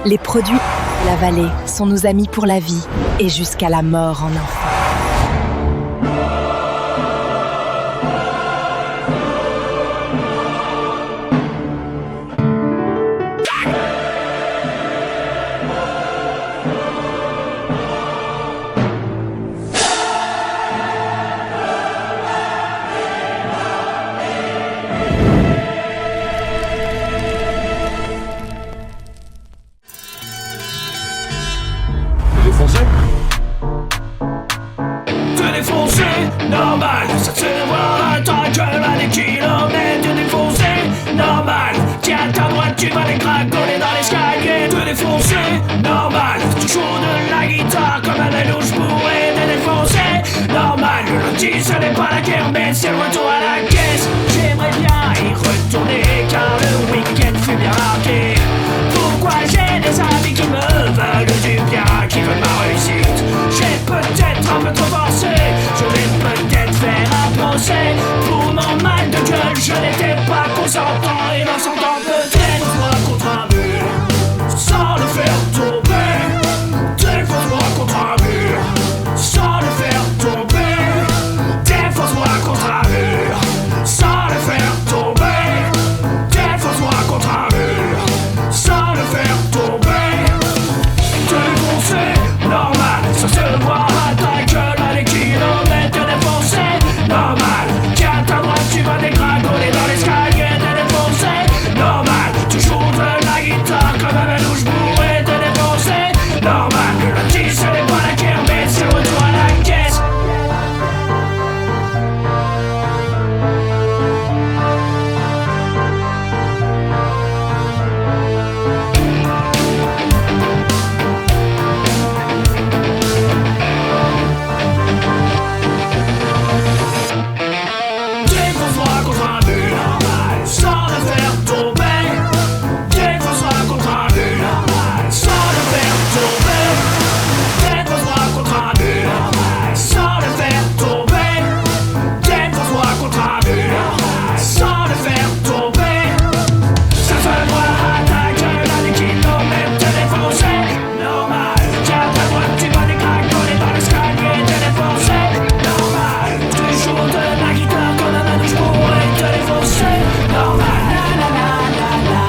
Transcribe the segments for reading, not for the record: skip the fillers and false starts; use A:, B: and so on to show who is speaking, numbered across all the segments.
A: Les produits de la vallée sont nos amis pour la vie et jusqu'à la mort en enfant.
B: Normal, ça se voit, ta gueule à des kilomètres de défoncé. Normal, tiens ta droite, tu vas les cracoler dans l'escalier. Te défoncer, normal, tu joues de la guitare comme un louche bourré de défoncer. Normal, le lundi ce n'est pas la kermesse, c'est le retour à la caisse. J'aimerais bien y retourner car le week-end fut bien marqué. Pourquoi j'ai des amis qui me veulent du bien, qui veulent ma réussite. J'ai peut-être un peu trop forcé, je vais peut-être faire un procès. Pour mon mal de gueule, je n'étais pas consentant. Et l'on s'entend peut-être moi contre un mur, sans le faire tomber. Défonce-moi contre un mur, sans le faire tomber. Défonce-moi contre un mur, sans le faire tomber. Défonce-moi contre un mur, sans le faire tomber. Défoncer, normal, ça se voit à ta gueule à des kilomètres de défoncé. Normal, tiens ta droite, tu vas dégringoler dans l'escalier de défoncé. Normal, tu joues de la guitare comme un louche bourré de défoncé. Normal, le lundi ce n'est pas la kermesse, c'est le retour à la caisse. Défonce-moi contre un mur, sans le faire tomber. Défonce-moi contre un mur, sans le faire tomber. Défonce-moi contre un mur, sans le faire tomber. Défonce-moi contre un mur, sans le faire tomber. Ça se voit à ta gueule à des kilomètres de défoncé. Normal, tiens ta droite, tu vas dégringoler dans l'escalier de défoncé. Normal, tu joues de la guitare comme un manouche bourré de défoncé. Normal, la la la la la,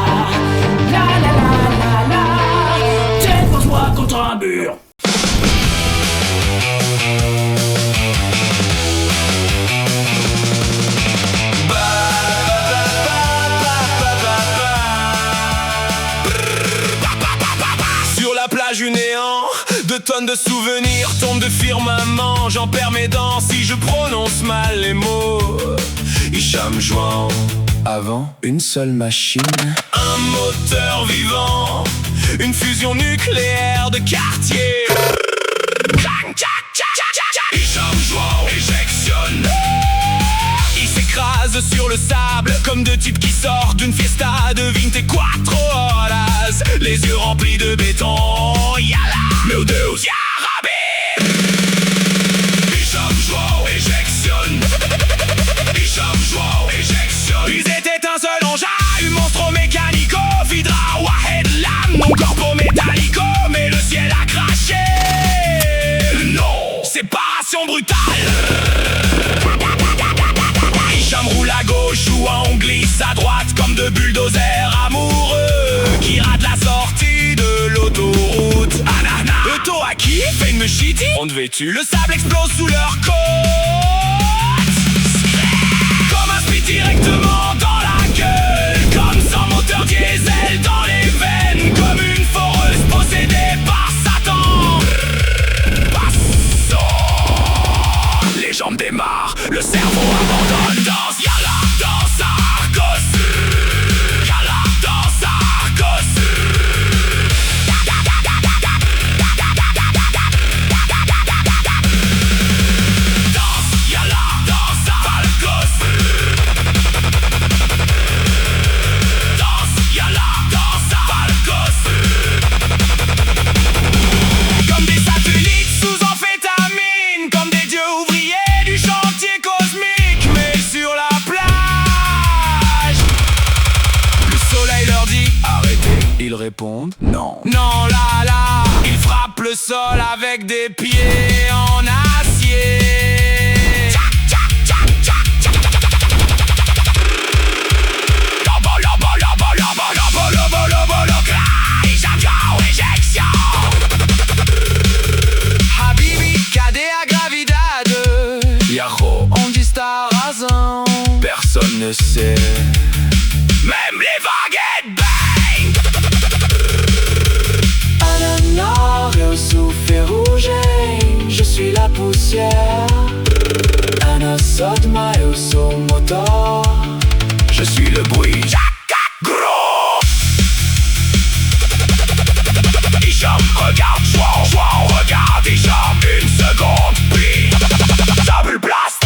B: la la la la la. Défonce-moi contre un mur.
C: Sur la plage du néant, 2 tonnes de souvenirs tombent de firmament. J'en perds mes dents si je prononce mal les mots. Hicham Jouan, avant une seule machine, un moteur vivant, une fusion nucléaire de quartier. Hicham Jouan éjectionne. Il s'écrase sur le sable comme 2 types qui sortent d'une fiesta de 24 horas. Les yeux remplis de béton. Yalla, meu Deus, ya Rabbi. Hicham Jouan éjectionne. Hicham Jouan éjectionne. Ils étaient un seul engin, un monstro mécanico. Vidra, Wahed, Lam, non corpo métallico. Mais le ciel a craché. Non, séparation brutale. Hicham roule à gauche, Jouan glisse à droite comme 2 bulldozers amoureux qui ratent la sortie de l'autoroute. Anana, le Toaki fait une shitty, on vêtu, le sable explose sous leur côte. Comme un speed directement dans la gueule, comme 100 moteurs diesel dans les veines, comme une foreuse possédée par Satan. Passons. Les jambes démarrent, le cerveau abandonne. Danse, yalla, danse Argos. Yalla, danse Argos. Danse, yalla, danse Argos. sol avec des pieds en acier. Habibi, cadet à Gravidad. Yahoo, on dit star rasant. Personne ne sait, même les baguettes bang. Ananas, au souffle ferrugem, je suis la poussière. Anasodma et au son moteur, je suis le bruit. Gros Hicham, regarde, Chouan, regarde Hicham, une seconde, puis double blast.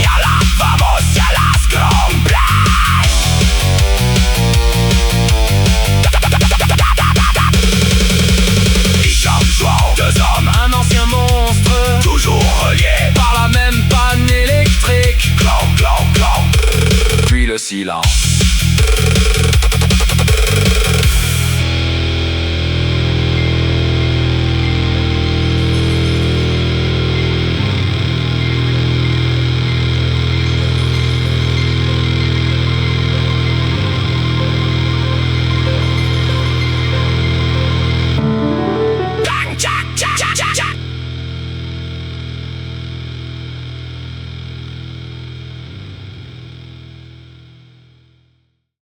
C: Y'a la vamos, y'a la scramblage. Hicham, Chouan, deux hommes, un ancien monstre, toujours reliés par la même panne électrique. Clang, clang, clang, puis le silence.